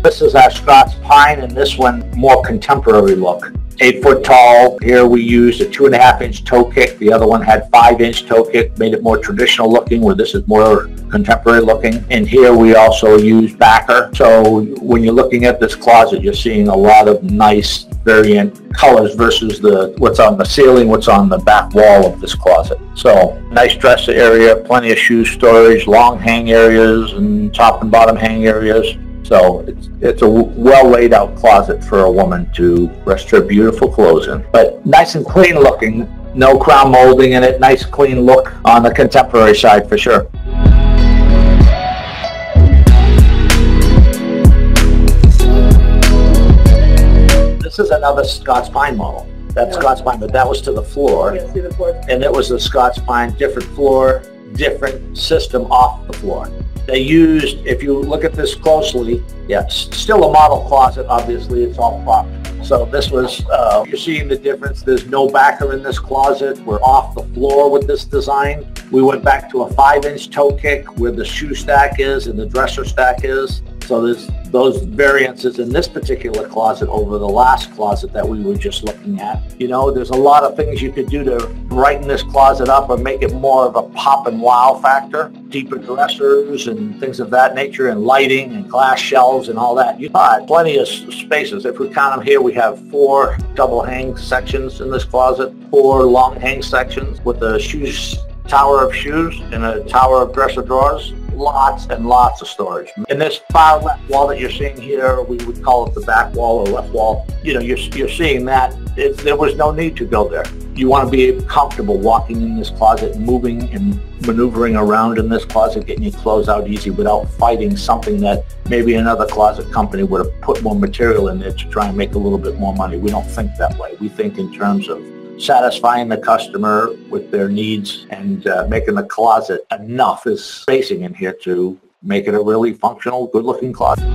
This is our Scots Pine, and this one more contemporary look. 8 foot tall. Here we used a 2.5-inch toe kick. The other one had 5-inch toe kick, made it more traditional looking, where this is more contemporary looking. And here we also use backer. So when you're looking at this closet, you're seeing a lot of nice variant colors versus what's on the ceiling, what's on the back wall of this closet. So nice dresser area, plenty of shoe storage, long hang areas, and top and bottom hang areas. So it's a well laid out closet for a woman to rest her beautiful clothes in. But nice and clean looking, no crown molding in it, nice clean look on the contemporary side for sure. This is another Scots Pine model. That's Scots Pine, but that was to the floor. Yes, to the floor. And it was the Scots Pine, different floor, different system off the floor. They used, if you look at this closely, still a model closet, obviously, it's all propped. So this was, you're seeing the difference. There's no backer in this closet. We're off the floor with this design. We went back to a 5-inch toe kick where the shoe stack is and the dresser stack is. So there's those variances in this particular closet over the last closet that we were just looking at. You know, there's a lot of things you could do to brighten this closet up or make it more of a pop and wow factor. Deeper dressers and things of that nature, and lighting and glass shelves and all that. You got plenty of spaces. If we count them here, we have 4 double hang sections in this closet, 4 long hang sections with a tower of shoes and a tower of dresser drawers. Lots and lots of storage. In this far left wall that you're seeing here, we would call it the back wall or left wall. You know, you're seeing that there was no need to go there. You want to be comfortable walking in this closet, moving and maneuvering around in this closet, getting your clothes out easy without fighting something that maybe another closet company would have put more material in there to try and make a little bit more money. We don't think that way. We think in terms of satisfying the customer with their needs and making the closet enough is spacing in here to make it a really functional, good-looking closet.